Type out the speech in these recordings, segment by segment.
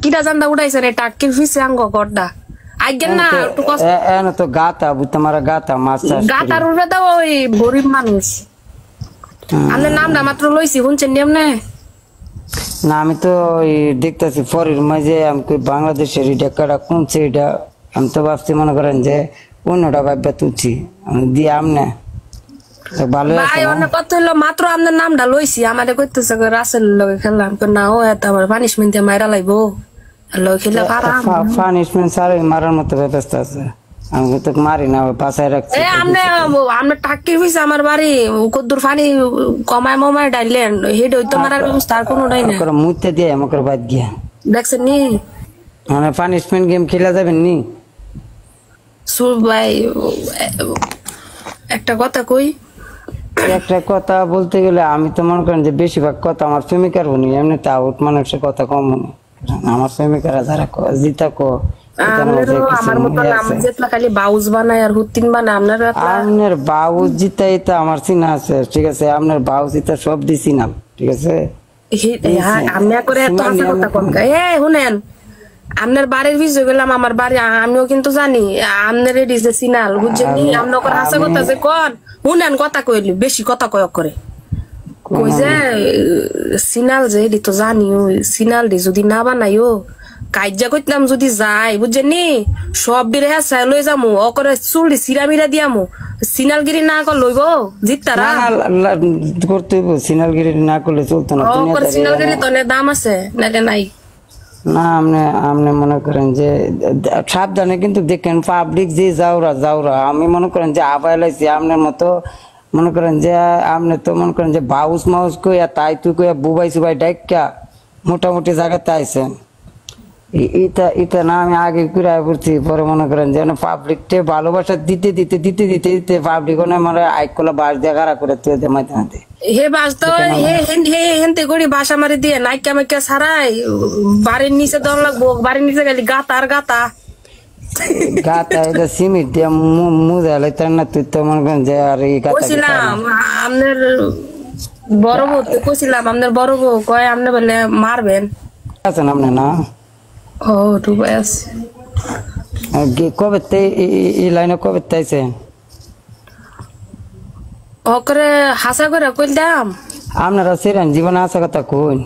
কিটা জান্দা উড়াইছে রে টাক্কির ফিসে আঙ্গ গড্ডা আইগেন না একটু কষ্ট এন তো গাতা বুতমারা গাতা মাছ চাষ গাতার উড়ে দাও ওই গরিব মানুষ আমার নামটা মাত্র লইছি শুনছেন এমনে না আমি তো ওই দেখতেছি ফরির মাঝে আমি বাংলাদেশের এটা কাটা কোনছে এটা আমি তো ভাবছি মনে করেন যে অন্যটা ভাববে তুলছি দিয়ে আমনে ভালো ভাই অনেক কত হইলো মাত্র আপনার নামটা লইছি আমাদের কইতেছে রাসেল লগে খেললাম না ও এত আবার পানিশমেন্ট মাইরা লাইবো লগে খেলে পারাম পানিশমেন্ট সারে মারার মতো ব্যবস্থা আছে আমি তো মারি না পাশায় রাখছি আমরা টাক্কির হইছে আমার বাড়ি কদ্দুর পানি কমায় মমায় ডাইলেন হেড হইতো মারার ব্যবস্থা আর কোনো নাই না মুতে দিয়ে আমাকে বাদ গিয়া দেখছেন নি মানে পানিশমেন্ট গেম খেলা যাবেন নি সুর ভাই একটা কথা কই একটা কথা বলতে গেলে আমি তো মনে করেন যে বেশিরভাগ কথা আমার প্রেমিকার শুনি এমনিতে আউট মানুষের কথা কম শুনি আমার প্রেমিকারা যারা জিতা কো আমার মতো যেতলা খালি বাউজ বানায় আর হুতিন বানায় আপনার বাউজ জিতাই তো আমার চিনা আছে ঠিক আছে আপনার বাউজ জিতা সব দিছি না ঠিক আছে আমি করে এত কথা কম শুনেন আপনার বাড়ির ভিজে গেলাম আমার বাড়ি আমিও কিন্তু জানি আপনার রেডি যে সিনাল বুঝছেন আপনার হাসা কথা যে কন শুনেন কথা কইলি বেশি কথা কয় করে কই যে সিনাল যে এডি তো জানি ওই সিনাল দি যদি না বানাইও কাইজা কইতাম যদি যাই বুঝছেন নি সব বিরে হাসায় লই যামু ও করে চুলডি সিরামিরা দিয়ামু সিনালগিরি না কর লইব জিততারা করতে হইব সিনালগিরি না করলে চলতো না ও করে সিনালগিরি তো দাম আছে নালে নাই না আপনি মনে করেন যে সাবধানে কিন্তু দেখেন পাবলিক যে যাওরা আমি মনে করেন যে আবাই লাইছি আপনার মতো মনে করেন যে আপনি তো মনে করেন যে বাউস মাউস কইয়া তাই তুই কইয়া বুবাই সুবাই ডাইকা মোটামুটি জায়গাতে আইছেন এটা না আমি আগে ঘুরে পড়ছি পরে মনে করেন যে পাবলিককে ভালোবাসা দিতে পাবলিক মানে আইকলা বাস দিয়ে গাড়া করে তুই মাঝে মাঝে হে বাস তো হেনতে করি বাসা মারি দিয়ে নাইকা মাইকা সারাই বাড়ির নিচে দর লাগবো বাড়ির নিচে গেলি গাতা আর গাতা এটা সিমেন্ট দিয়ে মুজা লাইতার না তুই তো মনে করেন যে আর এই গাতা কইছিলাম আপনার বড় বউ কইছিলাম আপনার বড় বউ কয় আপনি বলে মারবেন আছেন আপনি না ও ডুবাই আছে কবে এই লাইনে কবে তাইছে ওকরে হাসা করে কইল দাম আপনারা সেরেন জীবনে আসা কথা কইন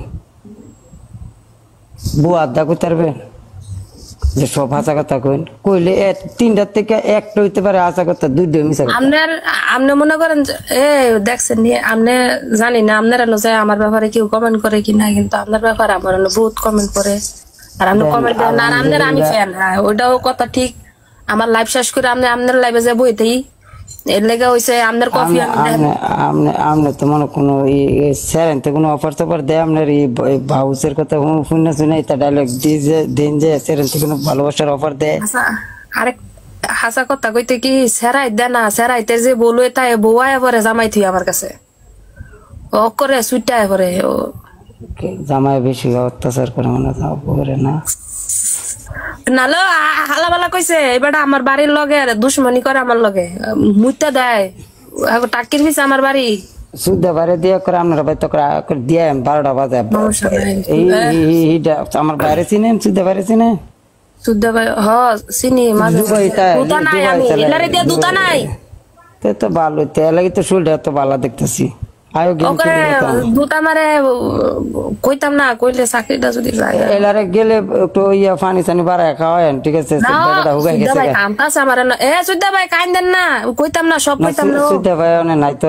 বুয়া আড্ডা করতে পারবে যে সব হাসা কথা কইন কইলে 3টার থেকে একটা হইতে পারে হাসা কথা 2 মিশা আপনি মনে করেন দেখছেন আপনি জানি না আপনারা আমার ব্যাপারে কেউ কমেন্ট করে কিনা কিন্তু আপনার ব্যাপারে আমার বহুত কমেন্ট করে আর আপনি কমেন্ট দেন আর আপনার আমি ফ্যান ওইটাও কথা ঠিক আমার লাইভ শেষ করে আপনি আপনার লাইভে যাবো এটাই এর লেগে হইছে আপনার কফি আপনি তো মনে কোনো স্যারেন তো কোনো অফার টফার দেয় আপনার এই ভাউসের কথা শুনে শুনে এটা ডায়লগ দিন যে স্যারেন তো কোনো ভালোবাসার অফার দেয় আরেক হাসা কথা কইতে কি সেরাই দে না সেরাইতে যে বলু তাই বউয়ায় পরে জামাই থুই আমার কাছে ও করে সুইটায় পরে ও জামাই বেশি অত্যাচার করে মনে করে না নালো হালাবালা কইছে এবার আমার বাড়ির লগে দুশ্মনী করে আমার লগে মুইতা দেয় টাকির পিছে আমার বাড়ি সুদ্ধা বাড়ি দিয়ে করে আপনার ভাই তো দিয়ে 12টা বাজে আমার বাইরে চিনেন সুদ্ধা বাইরে চিনে সুদ্ধা ভাই হ চিনি মাঝে দুটা নাই আমি এলারে দিয়ে দুটা নাই তো ভালো তেল লাগি তো শুলটা তো ভালো দেখতেছি দুটা মারে কইতাম না কইলে চাকরিটা যদি যায় এলারে গেলে একটু ইয়া পানি টানি বাড়ায় খাওয়ায় ঠিক আছে আমার সুদ্ধা ভাই কাইন দেন না কইতাম না সব কইতাম না সুদ্ধা ভাই নাই তো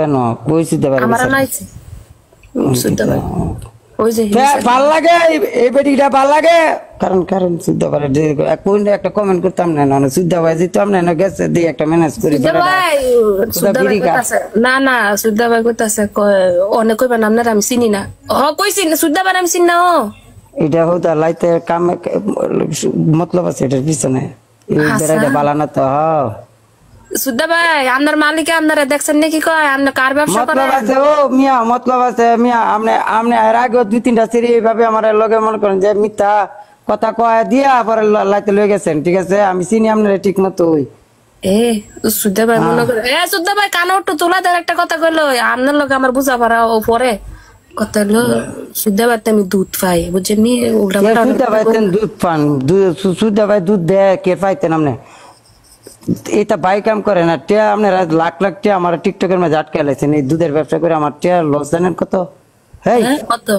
কই সুদ্ধা ভাই আমার নাই সুদ্ধা ভাই ওই যে ভাল লাগে এই বেটিটা ভাল লাগে কারণ সুদ্ধা ভাই কোন একটা কমেন্ট করতাম না না সুদ্ধা ভাই দিতাম না গেছে দি একটা ম্যানেজ করি না না সুদ্ধা ভাই কইতাছে অনেক কইবেন আপনারা আমি চিনি না কইছি সুদ্ধা ভাই আমি চিনি না এটা হতো লাইতে কাম মতলব আছে এটার পিছনে এটা বালানা তো সুদ্ধা ভাই আপনার মালিক আপনারা দেখছেন নাকি কয় আপনার কার ব্যবসা করে মতলব আছে ও মিয়া মতলব আছে মিয়া আপনি এর আগে 2-3টা সিরি এইভাবে আমার লগে মনে করেন যে মিথ্যা কথা কয় দিয়া পরে লাইতে লয়ে গেছেন ঠিক আছে আমি চিনি আপনারা ঠিক মতো ওই সুদ্ধা ভাই মনে করে সুদ্ধা ভাই কানে একটু তোলা দেওয়ার একটা কথা কইলো আপনার লগে আমার বুঝা পারা ও পরে কথা হলো সুদ্ধা বাড়তে আমি দুধ পাই বুঝছেন নি ওটা সুদ্ধা পাইতেন দুধ পান সুদ্ধা ভাই দুধ দেয় কে পাইতেন আপনি এটা ভাই কাম করে না টিয়া আপনার লাখ লাখ টিয়া আমার টিকটকের মধ্যে আটকে লাইছেন এই দুধের ব্যবসা করে আমার টিয়া লস জানেন কত হেই কত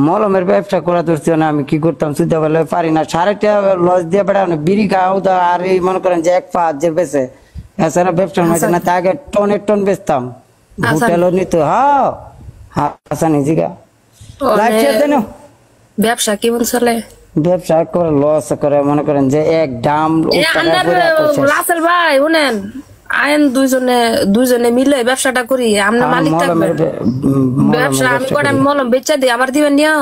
মলমের ব্যবসা করা ধরছি না আমি কি করতাম সুদ্ধা বলে পারি না 5.5 লস দিয়ে বেড়া বিড়ি খাও আর এই মনে করেন যে 1 5 যে বেচে এছাড়া ব্যবসার মধ্যে না তা আগে টন বেচতাম হোটেলও নিত হ্যাঁ হাসানি জিগা লাইফ শেয়ার দেন ব্যবসা কেমন চলে ব্যবসা করে লস করে মনে করেন যে এক দাম রাসেল ভাই শুনেন আইন দুইজনে মিলে ব্যবসাটা করি আমরা মালিক থাকবো ব্যবসা আমি কটা মলম বেচা দিই আবার দিবেন নিও